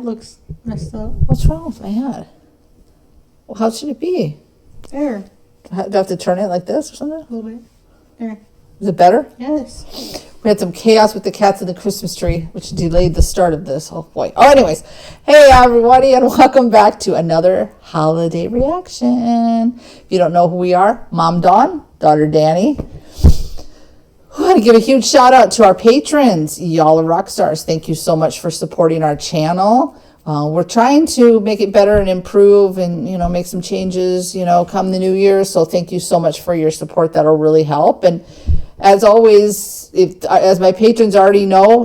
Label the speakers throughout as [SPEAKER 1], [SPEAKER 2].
[SPEAKER 1] hat looks messed up.
[SPEAKER 2] What's wrong with my hat? Well, how should it be?
[SPEAKER 1] There.
[SPEAKER 2] Do I have to turn it like this or something?
[SPEAKER 1] A little bit. There.
[SPEAKER 2] Is it better?
[SPEAKER 1] Yes.
[SPEAKER 2] We had some chaos with the cats and the Christmas tree, which delayed the start of this. Oh, boy. Oh, anyways. Hey, everybody, and welcome back to another holiday reaction. If you don't know who we are, Mom Dawn, daughter Danny. I want to give a huge shout out to our patrons. Y'all are rock stars. Thank you so much for supporting our channel. We're trying to make it better and improve and, make some changes, come the new year. So thank you so much for your support. That'll really help. And as always, as my patrons already know,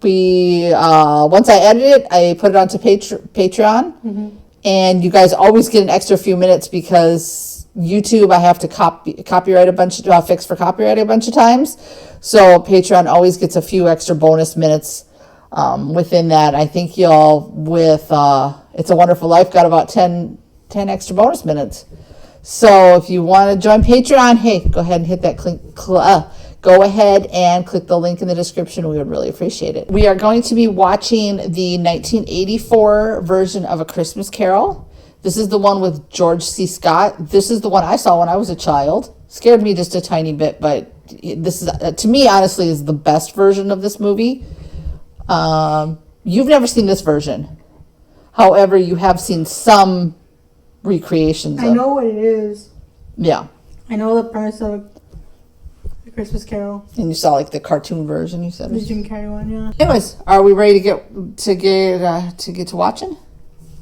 [SPEAKER 2] we once I edit it, I put it onto Patreon. And you guys always get an extra few minutes because YouTube, I have to copyright a bunch of, fix for copyright a bunch of times. So Patreon always gets a few extra bonus minutes within that. I think y'all with It's a Wonderful Life got about 10 extra bonus minutes. So if you want to join Patreon, hey, go ahead and hit that go ahead and click the link in the description. We would really appreciate it. We are going to be watching the 1984 version of A Christmas Carol. This is the one with George C. Scott. This is the one I saw when I was a child. Scared me just a tiny bit, but this is, to me, honestly, is the best version of this movie. You've never seen this version. However, you have seen some recreations of.
[SPEAKER 1] I know what it is.
[SPEAKER 2] Yeah.
[SPEAKER 1] I know the premise of A Christmas Carol.
[SPEAKER 2] And you saw like the cartoon version, you said.
[SPEAKER 1] The Jim Carrey one, yeah.
[SPEAKER 2] Anyways, are we ready to get to watching?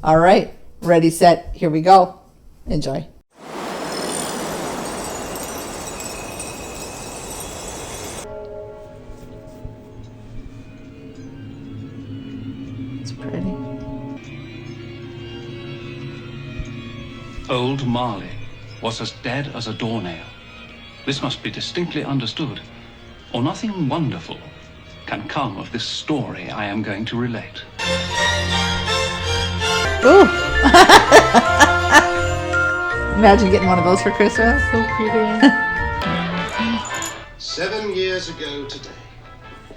[SPEAKER 2] All right. Ready, set, here we go. Enjoy. It's pretty.
[SPEAKER 3] Old Marley was as dead as a doornail. This must be distinctly understood, or nothing wonderful can come of this story I am going to relate.
[SPEAKER 2] Ooh. Imagine getting one of those for Christmas.
[SPEAKER 1] So creepy.
[SPEAKER 4] 7 years ago today.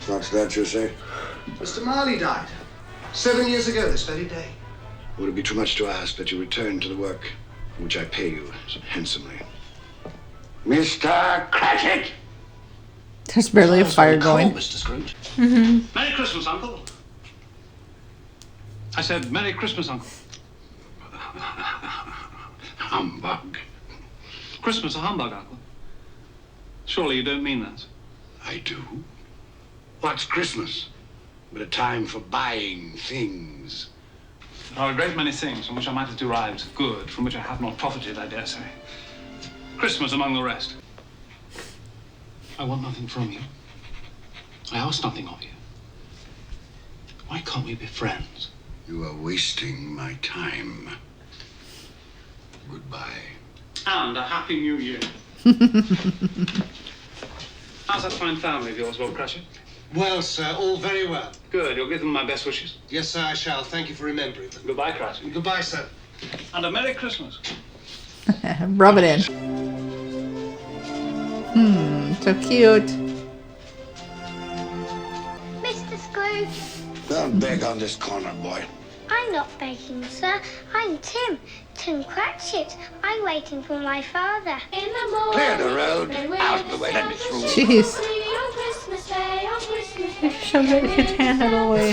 [SPEAKER 5] What's that you say?
[SPEAKER 4] Mr. Marley died. 7 years ago this very day.
[SPEAKER 5] Would it be too much to ask that you return to the work for which I pay you so handsomely? Mr. Cratchit!
[SPEAKER 2] There's barely a fire going.
[SPEAKER 4] Mr. Scrooge.
[SPEAKER 3] Merry Christmas, Uncle. I said, Merry Christmas, Uncle.
[SPEAKER 5] Humbug.
[SPEAKER 3] Christmas a humbug, Uncle. Surely you don't mean that.
[SPEAKER 5] I do. What's Christmas but a time for buying things?
[SPEAKER 3] There are a great many things from which I might have derived good, from which I have not profited, I dare say. Christmas among the rest. I want nothing from you. I ask nothing of you. Why can't we be friends?
[SPEAKER 5] You are wasting my time. Goodbye.
[SPEAKER 3] And a happy new year. How's that fine family of yours, Lord Cratchit?
[SPEAKER 4] Well, sir, all very well.
[SPEAKER 3] Good, you'll give them my best wishes.
[SPEAKER 4] Yes, sir, I shall. Thank you for remembering them.
[SPEAKER 3] Goodbye, Cratchit.
[SPEAKER 4] Goodbye, sir.
[SPEAKER 3] And a Merry Christmas.
[SPEAKER 2] Rub it in. So cute.
[SPEAKER 6] Mr. Scrooge,
[SPEAKER 5] Don't beg on this corner, boy.
[SPEAKER 6] I'm not begging, sir. I'm Tim Cratchit. I'm waiting for my father. In the morning,
[SPEAKER 5] Clear the road. Out of the way. Let me through.
[SPEAKER 2] Jeez.
[SPEAKER 6] on Christmas Day, on Christmas Day.
[SPEAKER 1] Shove his hand out of the way.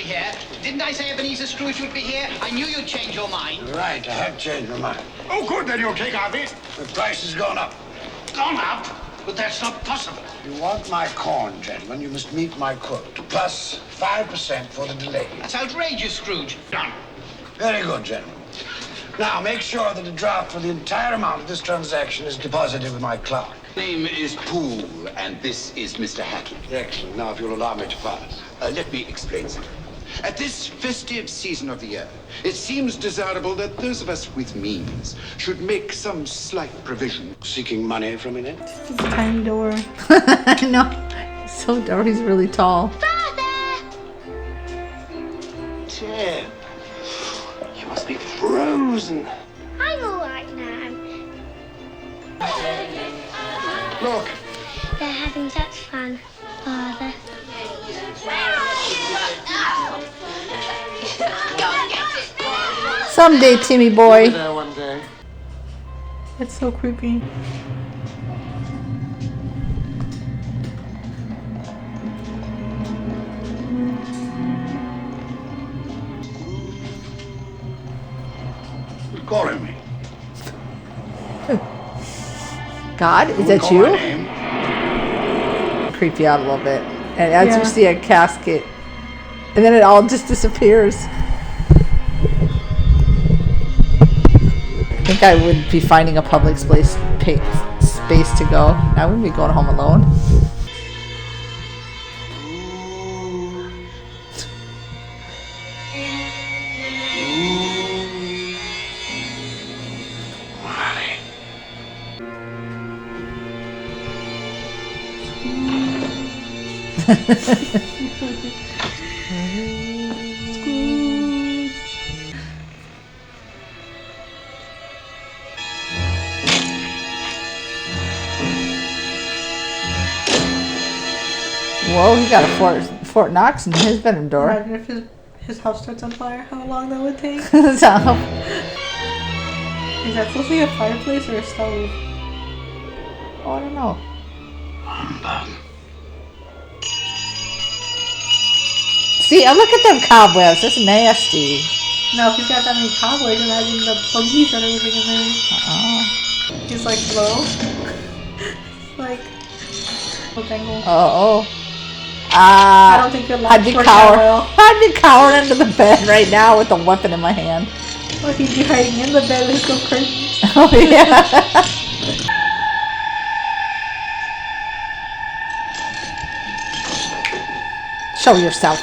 [SPEAKER 7] Here. Didn't I say Ebenezer Scrooge would be here? I knew you'd change your mind.
[SPEAKER 5] Right, I have changed my mind.
[SPEAKER 7] Oh, good, then you'll take our bit.
[SPEAKER 5] The price has gone up.
[SPEAKER 7] Gone up? But that's not possible.
[SPEAKER 5] You want my corn, gentlemen, you must meet my quote. Plus 5% for the delay.
[SPEAKER 7] That's outrageous, Scrooge. Done.
[SPEAKER 5] Very good, gentlemen. Now, make sure that a draft for the entire amount of this transaction is deposited with my clerk.
[SPEAKER 8] Name is Poole, and this is Mr. Hackett.
[SPEAKER 5] Excellent. Now, if you'll allow me to pass.
[SPEAKER 8] Let me explain something. At this festive season of the year, it seems desirable that those of us with means should make some slight provision.
[SPEAKER 5] Seeking money from an end?
[SPEAKER 1] Tiny door.
[SPEAKER 2] I know. He's so dark. He's really tall.
[SPEAKER 6] Father!
[SPEAKER 5] Tim, you must be frozen.
[SPEAKER 6] I'm all right now.
[SPEAKER 5] Look,
[SPEAKER 6] They're having such fun, Father.
[SPEAKER 2] Someday, Timmy boy.
[SPEAKER 5] There one day.
[SPEAKER 1] It's so creepy.
[SPEAKER 5] Who's calling me?
[SPEAKER 2] God, is
[SPEAKER 5] Who
[SPEAKER 2] that
[SPEAKER 5] call my
[SPEAKER 2] you?
[SPEAKER 5] name?
[SPEAKER 2] Creep you out a little bit. And as
[SPEAKER 1] Yeah.
[SPEAKER 2] you see a casket, and then it all just disappears. I think I would be finding a public space to go. I wouldn't be going home alone. Whoa, he got a Fort Knox in his bedroom door.
[SPEAKER 1] Imagine if his house starts on fire, how long that would take.
[SPEAKER 2] So,
[SPEAKER 1] Is that supposed to be a fireplace or a stove?
[SPEAKER 2] oh, I don't know. See, look at them cobwebs. That's nasty.
[SPEAKER 1] No, if he's got that many cobwebs, imagine the buggies and everything in there. He's like, hello? Like, jangle.
[SPEAKER 2] Oh.
[SPEAKER 1] I don't think your
[SPEAKER 2] I'd
[SPEAKER 1] life
[SPEAKER 2] be
[SPEAKER 1] worked out well.
[SPEAKER 2] I'd be cowering under the bed right now with a weapon in my hand.
[SPEAKER 1] Like he'd be hiding in the bed with some curtains.
[SPEAKER 2] Oh yeah. Show yourself.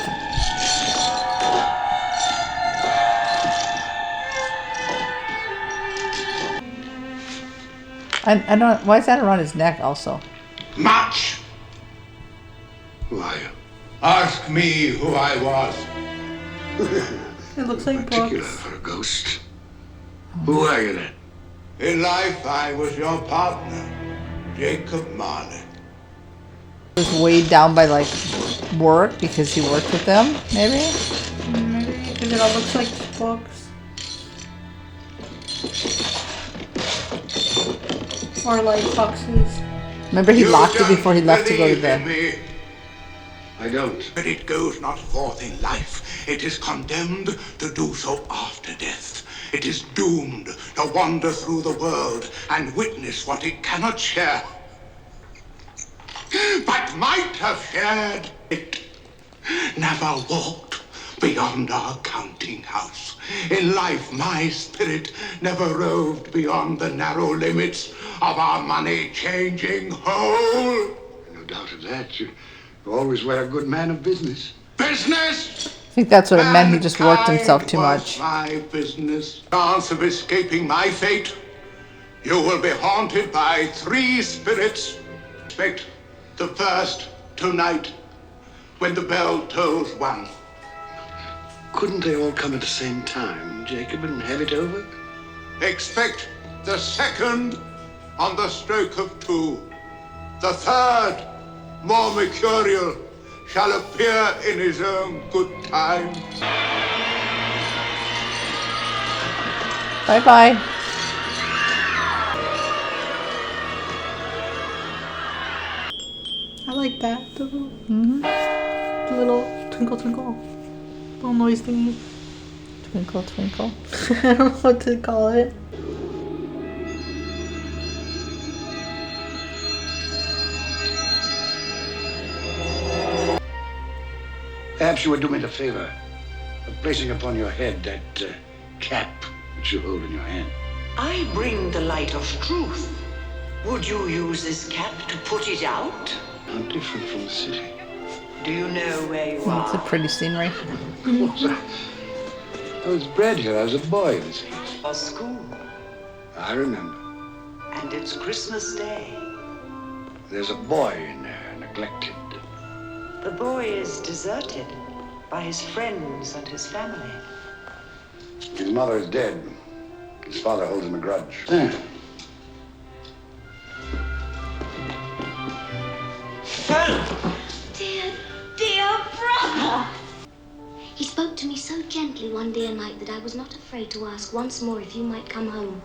[SPEAKER 2] I don't. Why is that around his neck also?
[SPEAKER 8] Much! Who are you? Ask me who I was.
[SPEAKER 1] It looks like
[SPEAKER 8] Particular
[SPEAKER 1] books.
[SPEAKER 8] for a ghost. Who are you then? In life, I was your partner, Jacob Marley.
[SPEAKER 2] He was weighed down by like work because he worked with them, maybe?
[SPEAKER 1] Maybe because it all looks like books. Or like boxes.
[SPEAKER 2] Remember he
[SPEAKER 8] You
[SPEAKER 2] locked it
[SPEAKER 8] don't
[SPEAKER 2] before he left to go to
[SPEAKER 8] believe in
[SPEAKER 2] the...
[SPEAKER 8] me. I don't. But it goes not forth in life. It is condemned to do so after death. It is doomed to wander through the world and witness what it cannot share, but might have shared it. Never walked beyond our counting house. In life, my spirit never roved beyond the narrow limits of our money-changing hole. No doubt of that. You always were a good man of business. Business!
[SPEAKER 2] I think that's what it meant. He just worked himself too
[SPEAKER 8] Mankind
[SPEAKER 2] much.
[SPEAKER 8] was my business. Chance of escaping my fate. You will be haunted by 3 spirits. Expect the first tonight when the bell tolls 1.
[SPEAKER 5] Couldn't they all come at the same time, Jacob, and have it over?
[SPEAKER 8] Expect the second on the stroke of 2. The third, more mercurial, shall appear in his own good time.
[SPEAKER 2] Bye-bye.
[SPEAKER 1] I like that. The little twinkle twinkle. Little noise thingy.
[SPEAKER 2] Twinkle, twinkle.
[SPEAKER 1] I don't know what to call it.
[SPEAKER 5] Perhaps you would do me the favor of placing upon your head that cap which you hold in your hand.
[SPEAKER 9] I bring the light of truth. Would you use this cap to put it out?
[SPEAKER 5] How different from the city.
[SPEAKER 9] Do you know where you
[SPEAKER 2] It's a
[SPEAKER 9] are?
[SPEAKER 2] pretty scenery.
[SPEAKER 5] Of course, I was bred here. I was a boy in this house.
[SPEAKER 9] For school.
[SPEAKER 5] I remember.
[SPEAKER 9] And it's Christmas Day.
[SPEAKER 5] There's a boy in there, neglected.
[SPEAKER 9] The boy is deserted by his friends and his family.
[SPEAKER 5] His mother is dead. His father holds him a grudge. There.
[SPEAKER 6] Dear, dear brother. He's
[SPEAKER 10] spoke to me so gently one dear night that I was not afraid to ask once more if you might come home.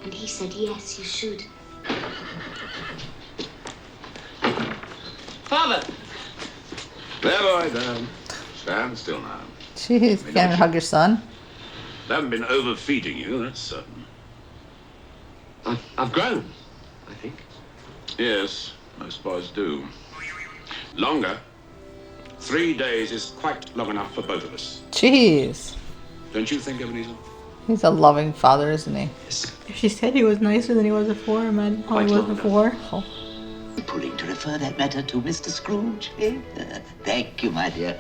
[SPEAKER 10] And he said, yes, you should.
[SPEAKER 7] Father!
[SPEAKER 11] There, boy, down. Stand still now.
[SPEAKER 2] Jeez, can't even hug your son.
[SPEAKER 11] They haven't been overfeeding you, that's certain.
[SPEAKER 7] I've grown, I think.
[SPEAKER 11] Yes, most boys do. Longer. 3 days is quite long enough for both of us.
[SPEAKER 2] Jeez.
[SPEAKER 11] Don't you think, Ebenezer?
[SPEAKER 2] He's a loving father, isn't he?
[SPEAKER 1] If she said he was nicer than he was before, imagine how he was before.
[SPEAKER 2] Oh.
[SPEAKER 12] Pulling to refer that matter to Mr. Scrooge. Thank you, my dear.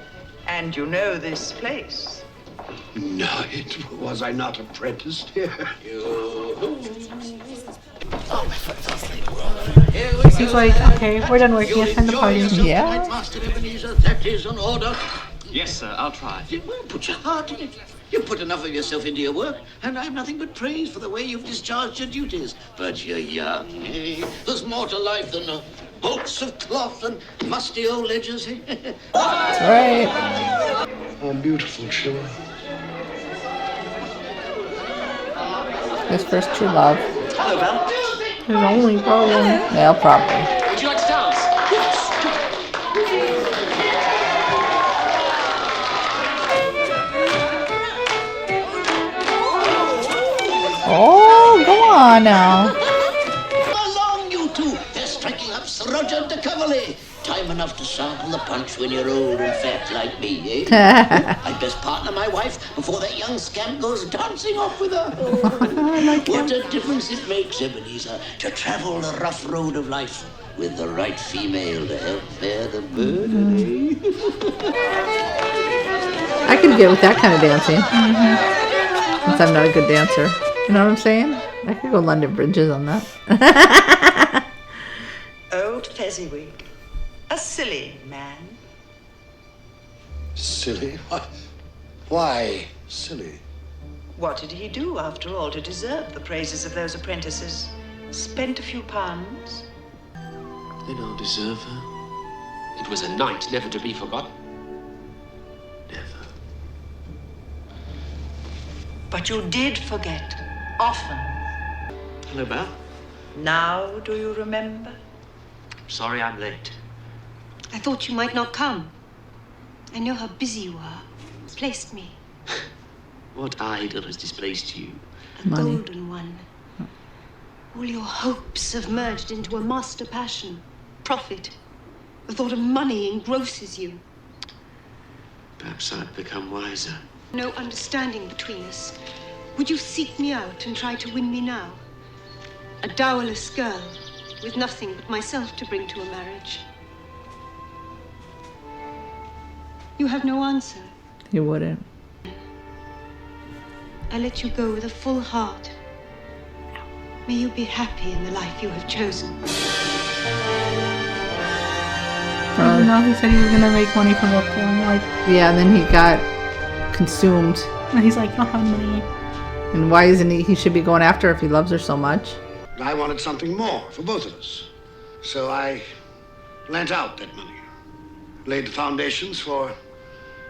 [SPEAKER 9] And you know this place?
[SPEAKER 5] No, was I not apprenticed here?
[SPEAKER 1] He's like, okay, we're done working, let's end the party.
[SPEAKER 2] Yeah.
[SPEAKER 12] Master Ebenezer, that is an order.
[SPEAKER 7] Yes, sir, I'll try.
[SPEAKER 12] Well, put your heart in it. You put enough of yourself into your work, and I have nothing but praise for the way you've discharged your duties. But you're young, eh? There's more to life than bolts of cloth and musty old ledgers, eh?
[SPEAKER 2] That's right.
[SPEAKER 5] Oh, beautiful children.
[SPEAKER 2] His first true love.
[SPEAKER 7] Hello, Val.
[SPEAKER 1] His only problem.
[SPEAKER 2] Yeah, probably.
[SPEAKER 7] Would you like to dance?
[SPEAKER 2] Oh, go on now.
[SPEAKER 12] Along, you two. They're striking up Sir Roger de Coverley. Time enough to sample the punch when you're old and fat like me, eh? I'd best partner my wife before that young scamp goes dancing off with her. What a difference it makes, Ebenezer, to travel the rough road of life with the right female to help bear the burden, eh?
[SPEAKER 2] I could get with that kind of dancing. Since I'm not a good dancer. You know what I'm saying? I could go London Bridges on that.
[SPEAKER 9] Old Fezziwig. A silly man.
[SPEAKER 5] Silly? Why silly?
[SPEAKER 9] What did he do, after all, to deserve the praises of those apprentices? Spent a few pounds?
[SPEAKER 7] Then I'll deserve her. It was a night never to be forgotten. Never.
[SPEAKER 9] But you did forget. Often.
[SPEAKER 7] Hello, Val.
[SPEAKER 9] Now do you remember?
[SPEAKER 7] Sorry I'm late.
[SPEAKER 10] I thought you might not come. I know how busy you are. Placed me.
[SPEAKER 7] What idol has displaced you?
[SPEAKER 10] A golden one. All your hopes have merged into a master passion. Profit. The thought of money engrosses you.
[SPEAKER 7] Perhaps I've become wiser.
[SPEAKER 10] No understanding between us. Would you seek me out and try to win me now? A dowerless girl with nothing but myself to bring to a marriage. You have no answer.
[SPEAKER 2] He wouldn't.
[SPEAKER 10] I let you go with a full heart. May you be happy in the life you have chosen.
[SPEAKER 1] You know, he said he was gonna make money from book porn, like.
[SPEAKER 2] Yeah, and then he got consumed.
[SPEAKER 1] And he's like, not money.
[SPEAKER 2] And why isn't he? He should be going after her if he loves her so much.
[SPEAKER 5] I wanted something more for both of us. So I lent out that money. Laid the foundations for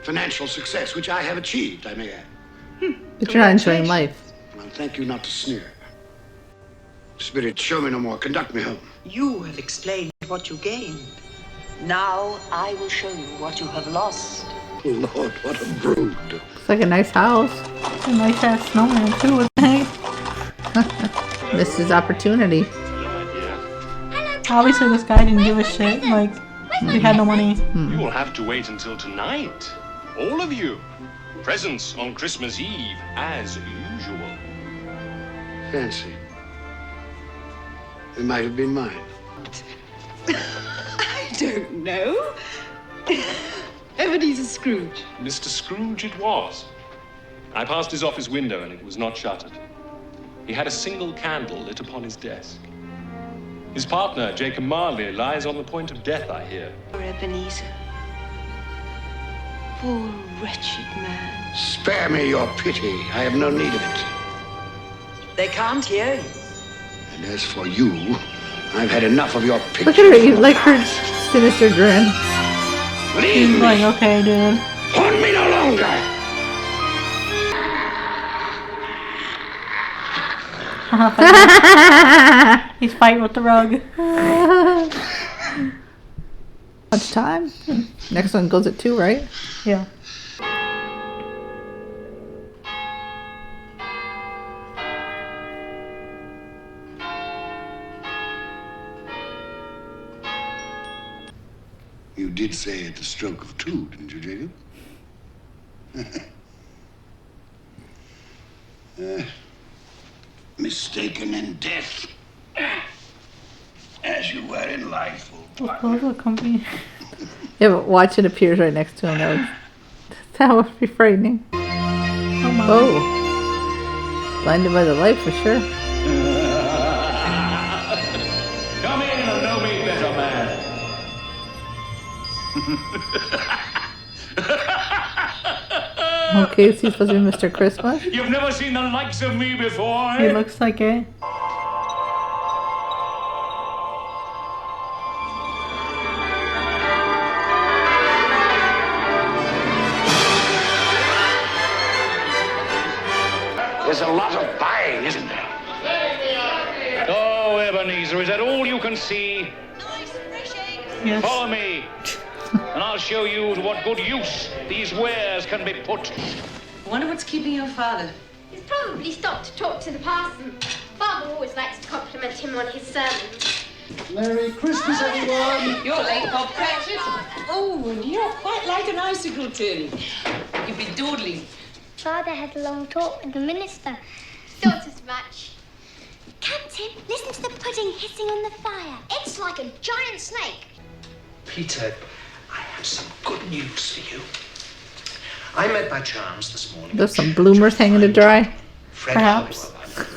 [SPEAKER 5] financial success, which I have achieved, I may add.
[SPEAKER 2] But you're not enjoying life.
[SPEAKER 5] Well, thank you not to sneer. Spirit, show me no more. Conduct me home.
[SPEAKER 9] You have explained what you gained. Now I will show you what you have lost.
[SPEAKER 5] Lord, what a brood.
[SPEAKER 2] It's like a nice house.
[SPEAKER 1] It's a nice ass snowman, too, with nice.
[SPEAKER 2] Missed his opportunity.
[SPEAKER 1] Obviously, this guy didn't give a shit. Like, he had no money.
[SPEAKER 13] You will have to wait until tonight. All of you. Presents on Christmas Eve, as usual.
[SPEAKER 5] Fancy. It might have been mine.
[SPEAKER 9] I don't know. Ebenezer Scrooge.
[SPEAKER 13] Mr. Scrooge it was. I passed his office window and it was not shuttered. He had a single candle lit upon his desk. His partner, Jacob Marley, lies on the point of death, I hear.
[SPEAKER 10] Poor Ebenezer. Poor wretched man.
[SPEAKER 5] Spare me your pity. I have no need of it.
[SPEAKER 9] They can't hear you.
[SPEAKER 5] And as for you, I've had enough of your picture.
[SPEAKER 2] Look at her, you like her sinister grin.
[SPEAKER 5] Leave
[SPEAKER 1] He's
[SPEAKER 5] me.
[SPEAKER 1] like, okay, dude.
[SPEAKER 5] Haunt me no longer.
[SPEAKER 1] He's fighting with the rug.
[SPEAKER 2] Much time? Next one goes at 2, right?
[SPEAKER 1] Yeah.
[SPEAKER 5] You did say at the stroke of 2, didn't you, Jacob? Mistaken in death, as you were in life.
[SPEAKER 1] Company.
[SPEAKER 2] Yeah, but watch it appears right next to him. That would be frightening. Oh. Blinded by the light for sure.
[SPEAKER 13] Come in and know me better, man.
[SPEAKER 2] Okay, is he supposed to be Mr. Christmas?
[SPEAKER 13] You've never seen the likes of me before,
[SPEAKER 1] He
[SPEAKER 13] eh?
[SPEAKER 1] looks like it.
[SPEAKER 5] There's a lot of buying, isn't there?
[SPEAKER 13] Oh, Ebenezer, is that all you can see?
[SPEAKER 1] Yes.
[SPEAKER 13] Follow me, and I'll show you to what good use these wares can be put.
[SPEAKER 9] I wonder what's keeping your father.
[SPEAKER 6] He's probably stopped to talk to the parson. Father always likes to compliment him on his sermons.
[SPEAKER 4] Merry Christmas, everyone!
[SPEAKER 9] You're late, Bob Cratchit. Oh, and you're quite like an icicle tin. You've been dawdling.
[SPEAKER 6] Father had a long talk with the minister. Thought as much. Captain, listen to the pudding hissing on the fire. It's like a giant snake.
[SPEAKER 14] Peter, I have some good news for you. I met by chance this morning.
[SPEAKER 2] There's some bloomers hanging to dry.
[SPEAKER 14] Fred
[SPEAKER 2] Perhaps.
[SPEAKER 14] Hollowell.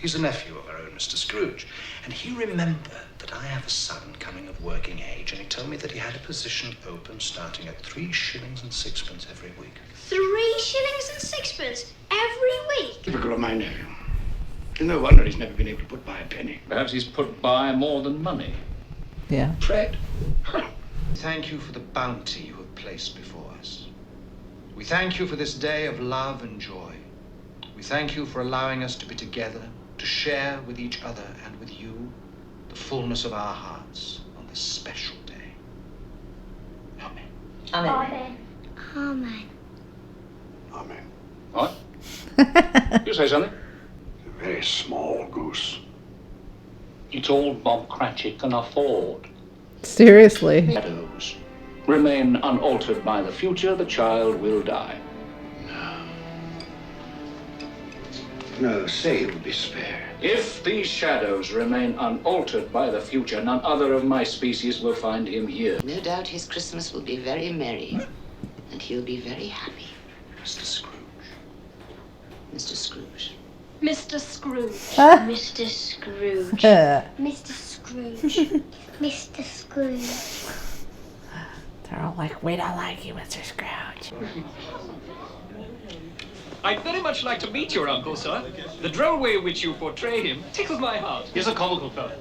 [SPEAKER 14] He's a nephew of our own Mr. Scrooge, and he remembered that I have a son coming of working age, and he told me that he had a position open starting at 3 shillings and 6pence every week.
[SPEAKER 6] 3 shillings and 6pence every week.
[SPEAKER 5] Typical of my nephew. No wonder he's never been able to put by a penny.
[SPEAKER 3] Perhaps he's put by more than money.
[SPEAKER 2] Yeah.
[SPEAKER 14] Fred, thank you for the bounty you have placed before us. We thank you for this day of love and joy. We thank you for allowing us to be together, to share with each other and with you the fullness of our hearts on this special day. Amen.
[SPEAKER 6] Amen. Amen.
[SPEAKER 5] Amen.
[SPEAKER 3] What? You say something?
[SPEAKER 5] A very small goose.
[SPEAKER 3] It's all Bob Cratchit can afford.
[SPEAKER 2] Seriously.
[SPEAKER 3] Shadows remain unaltered by the future, the child will die.
[SPEAKER 5] No, say he will be spared.
[SPEAKER 3] If these shadows remain unaltered by the future, none other of my species will find him here.
[SPEAKER 15] No doubt his Christmas will be very merry, and he'll be very happy.
[SPEAKER 14] Mr. Scrooge.
[SPEAKER 15] Mr. Scrooge.
[SPEAKER 6] Mr. Scrooge.
[SPEAKER 2] Mr.
[SPEAKER 6] Scrooge. Mr. Scrooge. Mr. Scrooge.
[SPEAKER 2] They're all like, we don't like you, Mr. Scrooge.
[SPEAKER 16] I'd very much like to meet your uncle, sir. The droll way in which you portray him tickles my heart.
[SPEAKER 3] He's a comical fellow.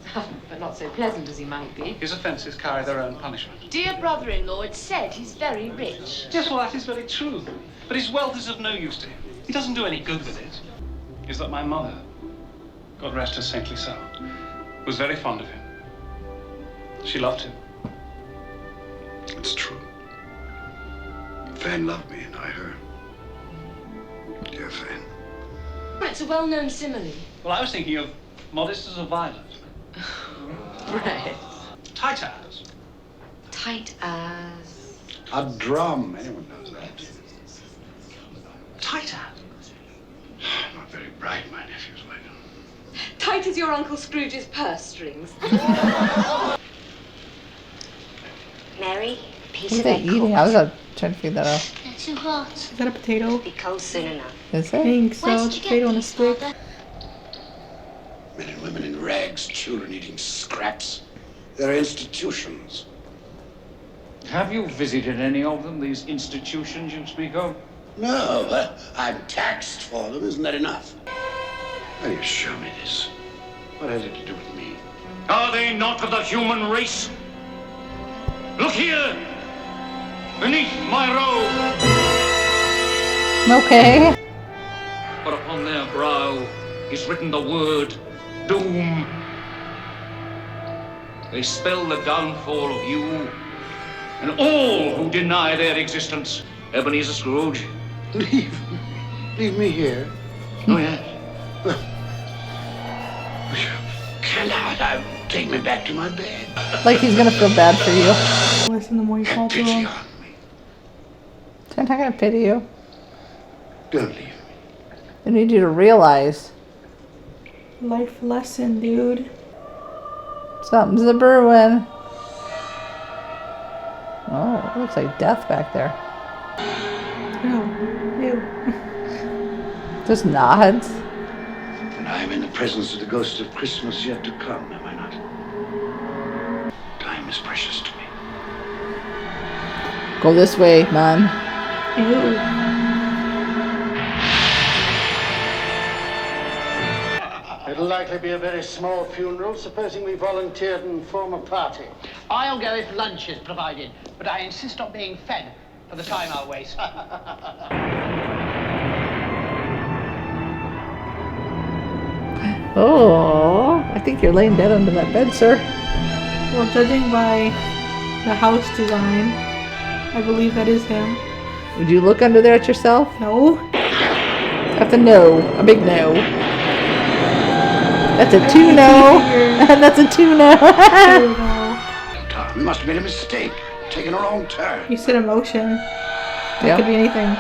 [SPEAKER 15] But not so pleasant as he might be.
[SPEAKER 3] His offences carry their own punishment.
[SPEAKER 17] Dear brother-in-law, it's said he's very rich.
[SPEAKER 3] Yes, well, that is very true. But his wealth is of no use to him. He doesn't do any good with it. Is that my mother, God rest her saintly soul, was very fond of him. She loved him.
[SPEAKER 5] It's true. Fan loved me and I her. Dear Fan.
[SPEAKER 17] Well, it's a well-known simile.
[SPEAKER 3] Well, I was thinking of modest as a violet.
[SPEAKER 15] Right.
[SPEAKER 3] Tight as.
[SPEAKER 15] Tight as...
[SPEAKER 5] A drum. Anyone knows that.
[SPEAKER 3] Tight as.
[SPEAKER 5] Not very bright, my nephew's like.
[SPEAKER 17] Tight as your Uncle Scrooge's purse strings.
[SPEAKER 15] Mary, piece
[SPEAKER 2] What are
[SPEAKER 15] of
[SPEAKER 2] they
[SPEAKER 15] egg
[SPEAKER 2] eating? I was trying to figure that out.
[SPEAKER 6] They're too hot.
[SPEAKER 1] Is that a potato?
[SPEAKER 15] Be cold soon enough.
[SPEAKER 2] Is
[SPEAKER 1] I
[SPEAKER 2] it?
[SPEAKER 1] think so.
[SPEAKER 6] Where'd
[SPEAKER 1] It's a
[SPEAKER 6] you get
[SPEAKER 1] potato on a
[SPEAKER 6] these,
[SPEAKER 1] stick.
[SPEAKER 6] Father?
[SPEAKER 5] Men and women in rags, children eating scraps. They're institutions.
[SPEAKER 3] Have you visited any of them, these institutions you speak of?
[SPEAKER 5] No, but I'm taxed for them. Isn't that enough? Will you show me this? What has it to do with me?
[SPEAKER 3] Are they not of the human race? Look here! Beneath my robe!
[SPEAKER 2] Okay.
[SPEAKER 3] But upon their brow is written the word doom. They spell the downfall of you and all who deny their existence. Ebenezer Scrooge.
[SPEAKER 5] Leave me here.
[SPEAKER 3] Oh, yes.
[SPEAKER 5] Cannot take me back to my bed.
[SPEAKER 2] Like he's gonna feel bad for you.
[SPEAKER 1] Listen, the more you call to him.
[SPEAKER 2] I'm not gonna pity you.
[SPEAKER 5] Don't leave me.
[SPEAKER 2] I need you to realize
[SPEAKER 1] Life lesson, dude.
[SPEAKER 2] something's a brewing. Oh, it looks like death back there.
[SPEAKER 1] Ew.
[SPEAKER 2] Just nods.
[SPEAKER 5] And I am in the presence of the ghost of Christmas yet to come, am I not? Time is precious to me.
[SPEAKER 2] Go this way, man.
[SPEAKER 1] Ew.
[SPEAKER 12] It'll likely be a very small funeral, supposing we volunteered and form a party.
[SPEAKER 18] I'll go if lunch is provided, but I insist on being fed for the time I'll waste.
[SPEAKER 2] Oh, I think you're laying dead under that bed, sir.
[SPEAKER 1] Well, judging by the house design, I believe that is him.
[SPEAKER 2] Would you look under there at yourself?
[SPEAKER 1] No.
[SPEAKER 2] That's a no. A big no. That's a 2 no. That's a 2 no.
[SPEAKER 5] It must have been a mistake. Taking a wrong turn.
[SPEAKER 1] You said emotion. That
[SPEAKER 2] Yep.
[SPEAKER 1] could be anything.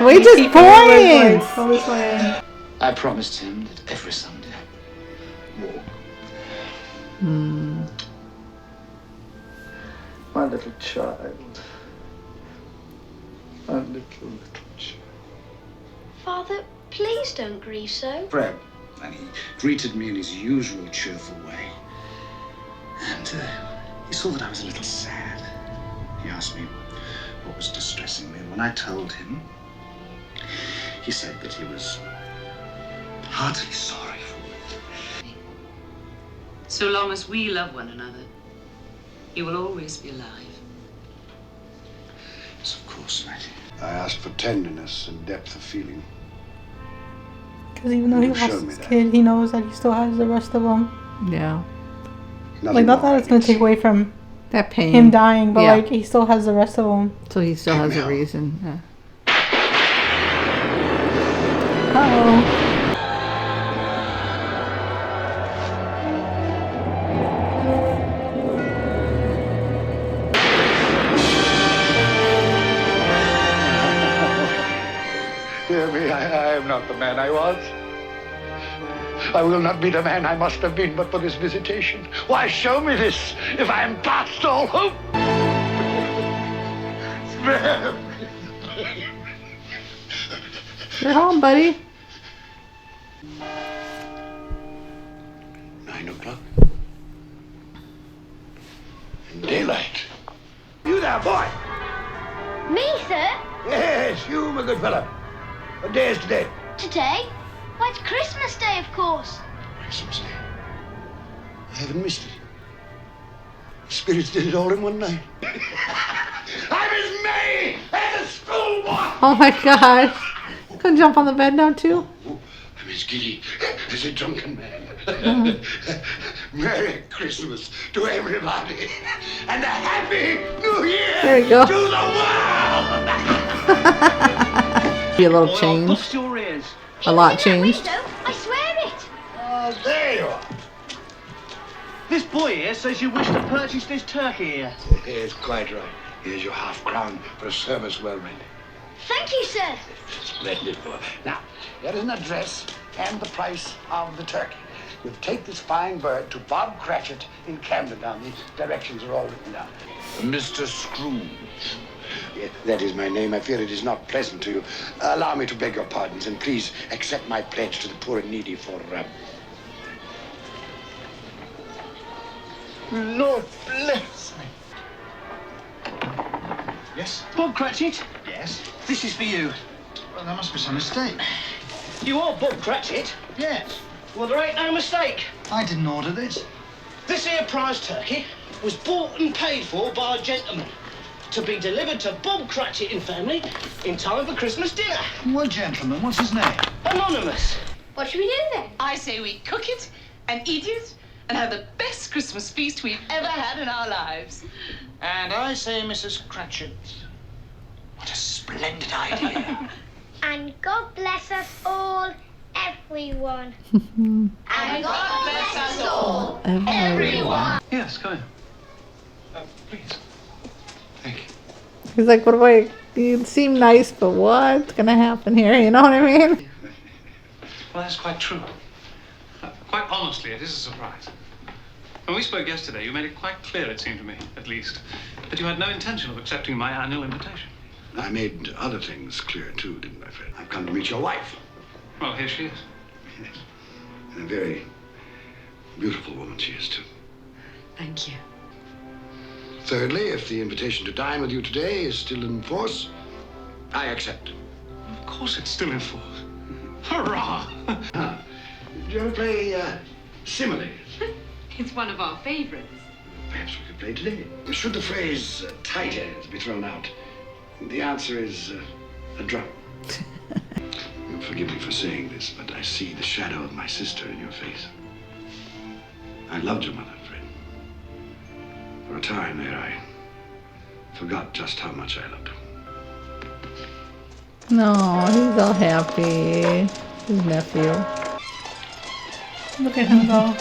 [SPEAKER 2] Wait, just points.
[SPEAKER 1] Go this way.
[SPEAKER 14] I promised him that every Sunday, walk. My little child. My little child.
[SPEAKER 6] Father, please don't grieve so.
[SPEAKER 5] Fred, and he greeted me in his usual cheerful way. And he saw that I was a little sad. He asked me what was distressing me. And when I told him, he said that he was heartily sorry for me.
[SPEAKER 15] So long as we love one another, he will always be alive.
[SPEAKER 5] Yes, of course, Mattie. I asked for tenderness and depth of feeling.
[SPEAKER 1] Because even though he
[SPEAKER 5] You've
[SPEAKER 1] lost
[SPEAKER 5] shown me
[SPEAKER 1] his
[SPEAKER 5] that.
[SPEAKER 1] kid, he knows that he still has the rest of them.
[SPEAKER 2] Yeah.
[SPEAKER 1] Like, not that it's going to take away from
[SPEAKER 2] That pain.
[SPEAKER 1] him dying, but
[SPEAKER 2] Yeah.
[SPEAKER 1] like, he still has the rest of them.
[SPEAKER 2] So he still has a reason. Yeah.
[SPEAKER 1] Uh-oh.
[SPEAKER 5] Hear me, I am not the man I was. I will not be the man I must have been but for this visitation. Why show me this if I am past all hope? Spare me.
[SPEAKER 2] You're home, buddy.
[SPEAKER 5] 9 o'clock. In daylight. You there, boy?
[SPEAKER 6] Me, sir?
[SPEAKER 5] Yes, you, my good fellow. What day is today?
[SPEAKER 6] Today? Why, it's Christmas Day, of course.
[SPEAKER 5] Christmas Day. I haven't missed it. The spirits did it all in one night. I'm as merry as a schoolboy.
[SPEAKER 2] Oh my god. Gonna jump on the bed now too?
[SPEAKER 5] I'm as giddy as a drunken man. Merry Christmas to everybody, and a Happy New Year
[SPEAKER 2] There you go.
[SPEAKER 5] to the world.
[SPEAKER 2] Be a little change.
[SPEAKER 18] Your ears.
[SPEAKER 2] A lot changed.
[SPEAKER 6] I swear it.
[SPEAKER 5] Oh, there you are.
[SPEAKER 18] This boy here says you wish to purchase this turkey here.
[SPEAKER 5] Yes, quite right. Here's your half-crown for a service well rendered.
[SPEAKER 6] Thank you, sir.
[SPEAKER 5] Splendid boy. Now, here is an address and the price of the turkey. You'll take this fine bird to Bob Cratchit in Camden Town. The directions are all written down.
[SPEAKER 8] Mr. Scrooge.
[SPEAKER 5] Yes, that is my name. I fear it is not pleasant to you. Allow me to beg your pardons, and please accept my pledge to the poor and needy for...
[SPEAKER 14] Lord bless me. Yes?
[SPEAKER 18] Bob Cratchit,
[SPEAKER 14] Yes?
[SPEAKER 18] this is for you.
[SPEAKER 14] Well, there must be some mistake.
[SPEAKER 18] You are Bob Cratchit?
[SPEAKER 14] Yes.
[SPEAKER 18] Well, there ain't no mistake.
[SPEAKER 14] I didn't order this.
[SPEAKER 18] This here prize turkey was bought and paid for by a gentleman. to be delivered to Bob Cratchit and family in time for Christmas dinner.
[SPEAKER 14] What gentleman? What's his name?
[SPEAKER 18] Anonymous.
[SPEAKER 6] What should we do then?
[SPEAKER 15] I say we cook it and eat it and have the best Christmas feast we've ever had in our lives.
[SPEAKER 14] And I say, Mrs. Cratchit, what a splendid idea.
[SPEAKER 6] And God bless us all, everyone.
[SPEAKER 15] And God bless us all, everyone.
[SPEAKER 3] Yes, come in. Please. Thank you.
[SPEAKER 2] He's like, what do I, you seem nice, but what's gonna happen here? You know what I mean?
[SPEAKER 3] Well, that's quite true. Quite honestly, it is a surprise. When we spoke yesterday, you made it quite clear, it seemed to me, at least, that you had no intention of accepting my annual invitation.
[SPEAKER 5] I made other things clear, too, didn't I, Fred? I've come to meet your wife.
[SPEAKER 3] Well, here she is.
[SPEAKER 5] Yes. And a very beautiful woman she is, too.
[SPEAKER 15] Thank you.
[SPEAKER 5] Thirdly, if the invitation to dine with you today is still in force, I accept.
[SPEAKER 3] Of course it's still in force. Hurrah!
[SPEAKER 5] Do you ever play similes?
[SPEAKER 15] It's one of our favorites.
[SPEAKER 5] Perhaps we could play today. Should the phrase tight ends be thrown out, the answer is a drum. Forgive me for saying this, but I see the shadow of my sister in your face. I loved your mother, Fred. For a time there, I forgot just how much I loved her.
[SPEAKER 2] No, he's all happy. His nephew.
[SPEAKER 1] Look at him go.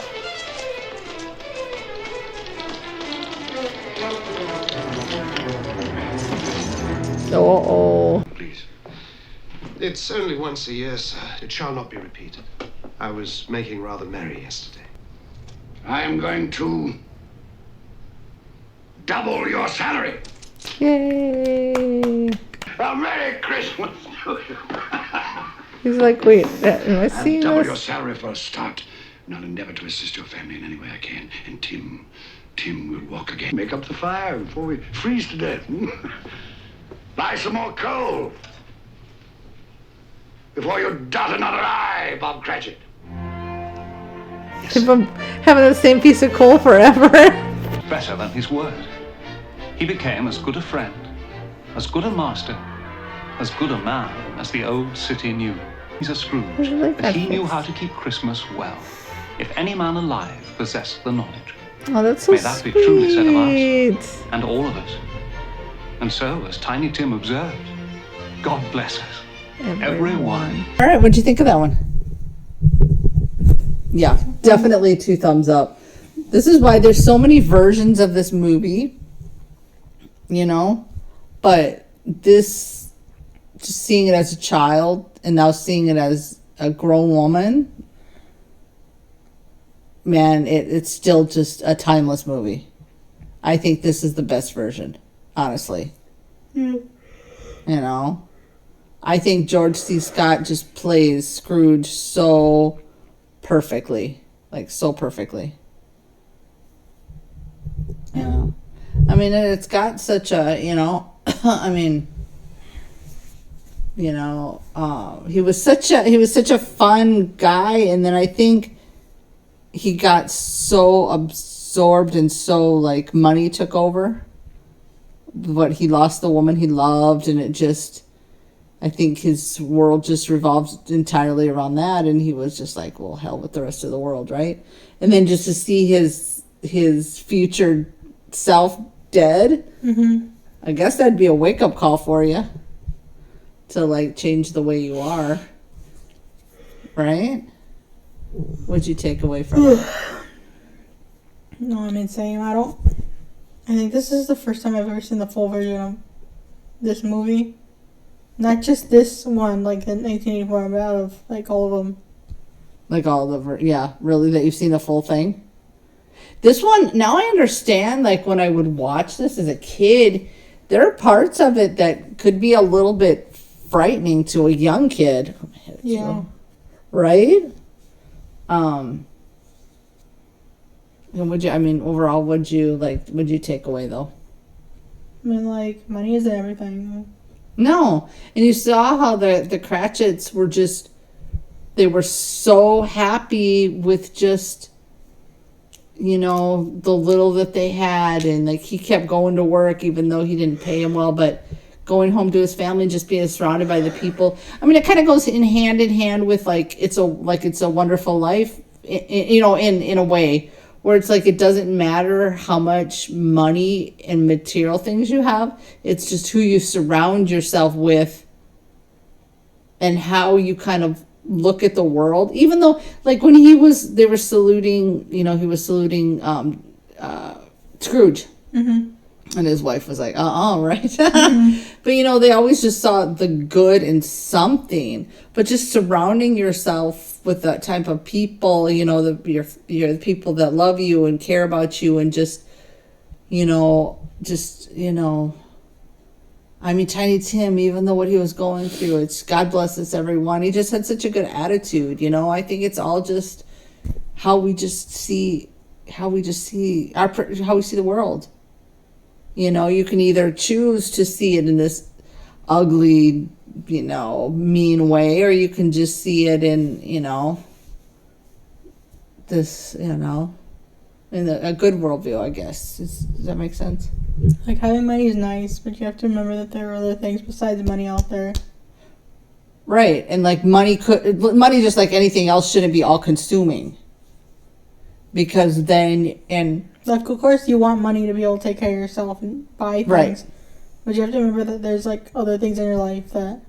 [SPEAKER 2] Oh.
[SPEAKER 14] Please. It's only once a year, sir. It shall not be repeated. I was making rather merry yesterday.
[SPEAKER 5] I am going to double your salary.
[SPEAKER 2] Yay.
[SPEAKER 5] A Merry Christmas to you.
[SPEAKER 2] He's like, wait, am I seeing
[SPEAKER 5] Double your
[SPEAKER 2] this?
[SPEAKER 5] salary for a start, and I'll endeavor to assist your family in any way I can. And Tim will walk again. Make up the fire before we freeze to death. Buy some more coal before you dot another I, Bob Cratchit.
[SPEAKER 2] Keep him having the same piece of coal forever.
[SPEAKER 3] Better than his word. He became as good a friend, as good a master, as good a man as the old city knew. He's a Scrooge, but he knew how to keep Christmas well. If any man alive possessed the knowledge.
[SPEAKER 2] Oh, that's so
[SPEAKER 3] May that be truly said of
[SPEAKER 2] sweet.
[SPEAKER 3] us, and all of us. And so, as Tiny Tim observed, God bless us, everyone.
[SPEAKER 2] All right, what'd you think of that one? Yeah, definitely 2 thumbs up. This is why there's so many versions of this movie, you know, but this, just seeing it as a child and now seeing it as a grown woman, man, it's still just a timeless movie. I think this is the best version, honestly. You know, I think George C. Scott just plays Scrooge so perfectly, like so perfectly. You know, I mean, it's got such a, you know, I mean, you know, he was such a fun guy, and then I think he got so absorbed and so like money took over, but he lost the woman he loved, and it just, I think his world just revolved entirely around that, and he was just like, well, hell with the rest of the world, right? And then just to see his future self dead, I guess that'd be a wake-up call for you to like change the way you are, right? What'd you take away from it?
[SPEAKER 1] No, I mean, same. I think this is the first time I've ever seen the full version of this movie. Not just this one, like in 1984, but out of like all of them.
[SPEAKER 2] Like all of yeah, really, that you've seen the full thing? This one, now I understand, like when I would watch this as a kid, there are parts of it that could be a little bit frightening to a young kid.
[SPEAKER 1] Yeah.
[SPEAKER 2] Right? And overall, what'd you take away though?
[SPEAKER 1] I mean, like, money isn't everything.
[SPEAKER 2] No. And you saw how the Cratchits were just, they were so happy with just, you know, the little that they had, and like he kept going to work even though he didn't pay him well, but going home to his family and just being surrounded by the people. I mean, it kind of goes in hand with like It's a Wonderful Life, you know, in a way where it's like it doesn't matter how much money and material things you have. It's just who you surround yourself with and how you kind of look at the world. Even though, like, when they were saluting, you know, he was saluting Scrooge.
[SPEAKER 1] Mm-hmm.
[SPEAKER 2] And his wife was like, right. Mm-hmm. But, you know, they always just saw the good in something. But just surrounding yourself with that type of people, you know, the people that love you and care about you, and just, you know, I mean, Tiny Tim, even though what he was going through, it's God bless us, everyone. He just had such a good attitude, you know. I think it's all just how we see the world. You know, you can either choose to see it in this ugly, you know, mean way, or you can just see it in, you know, this, you know, in a good worldview, I guess. Does that make sense?
[SPEAKER 1] Like, having money is nice, but you have to remember that there are other things besides money out there.
[SPEAKER 2] Right. And like money, just like anything else, shouldn't be all consuming. Because then, and
[SPEAKER 1] like, of course you want money to be able to take care of yourself and buy things.
[SPEAKER 2] Right.
[SPEAKER 1] But you have to remember that there's like other things in your life that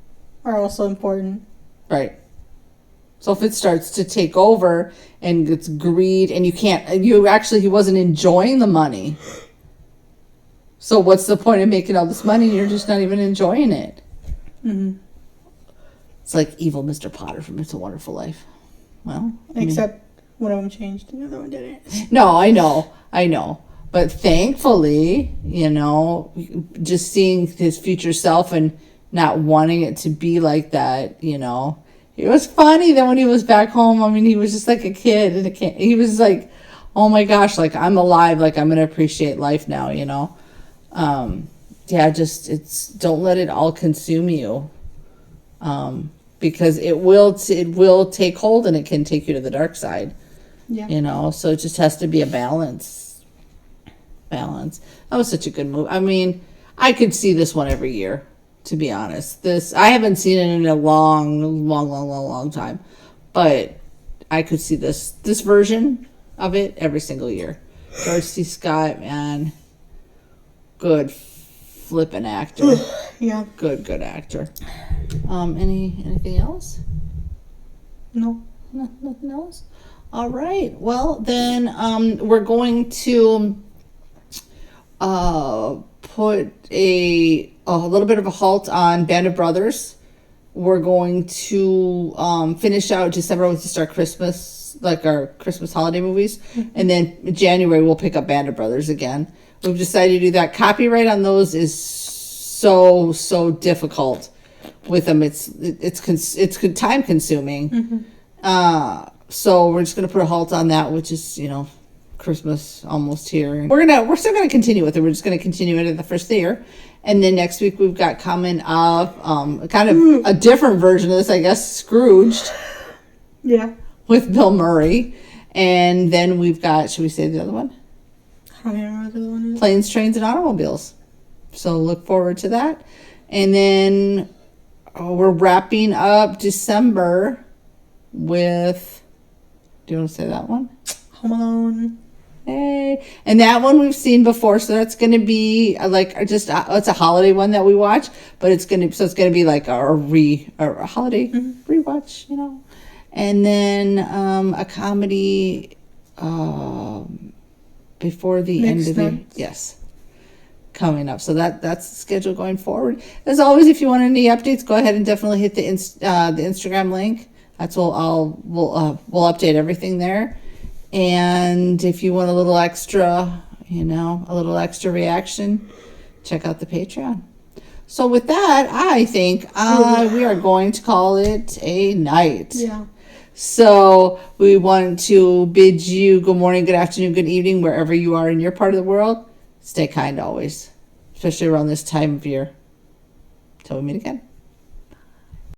[SPEAKER 1] are also important.
[SPEAKER 2] Right. So if it starts to take over and it's greed, and he wasn't enjoying the money. So what's the point of making all this money and you're just not even enjoying it?
[SPEAKER 1] Mm-hmm.
[SPEAKER 2] It's like evil Mr. Potter from It's a Wonderful Life. Well,
[SPEAKER 1] except one of them changed, and the other one didn't.
[SPEAKER 2] No, I know. But thankfully, you know, just seeing his future self and not wanting it to be like that, you know. It was funny that when he was back home, I mean, he was just like a kid. And he was like, oh my gosh, like, I'm alive. Like, I'm going to appreciate life now, you know. Don't let it all consume you. Because it will take hold, and it can take you to the dark side.
[SPEAKER 1] Yeah.
[SPEAKER 2] You know, so it just has to be a balance. That was such a good movie. I mean, I could see this one every year, to be honest. I haven't seen it in a long time. But I could see this version of it every single year. George C. Scott, man. Good flippin' actor.
[SPEAKER 1] Yeah.
[SPEAKER 2] Good actor. Anything else?
[SPEAKER 1] No.
[SPEAKER 2] Nothing else? All right. Well, then we're going to put a little bit of a halt on Band of Brothers. We're going to finish out December with just our Christmas, like our Christmas holiday movies. Mm-hmm. And then in January, we'll pick up Band of Brothers again. We've decided to do that. Copyright on those is so difficult with them. It's time consuming. Mm-hmm. So we're just gonna put a halt on that, which is, you know, Christmas almost here. We're still gonna continue with it. We're just gonna continue it at the first of the year, and then next week we've got coming up kind of a different version of this, I guess, Scrooged.
[SPEAKER 1] Yeah.
[SPEAKER 2] With Bill Murray, and then we've got. Should we say the other one?
[SPEAKER 1] I don't remember what the other one is.
[SPEAKER 2] Planes, Trains, and Automobiles. So look forward to that. And then we're wrapping up December with, do you want to say that one?
[SPEAKER 1] Home Alone.
[SPEAKER 2] Hey. And that one we've seen before, so that's going to be it's a holiday one that we watch, but it's going to be like a holiday rewatch, you know. And then a comedy before the end of the yes, coming up. So that's the schedule going forward. As always, if you want any updates, go ahead and definitely hit the Instagram link. That's we'll update everything there. And if you want a little extra, a little extra reaction, check out the Patreon. So with that, I think we are going to call it a night.
[SPEAKER 1] Yeah.
[SPEAKER 2] So we want to bid you good morning, good afternoon, good evening, wherever you are in your part of the world. Stay kind always, especially around this time of year. Till we meet again.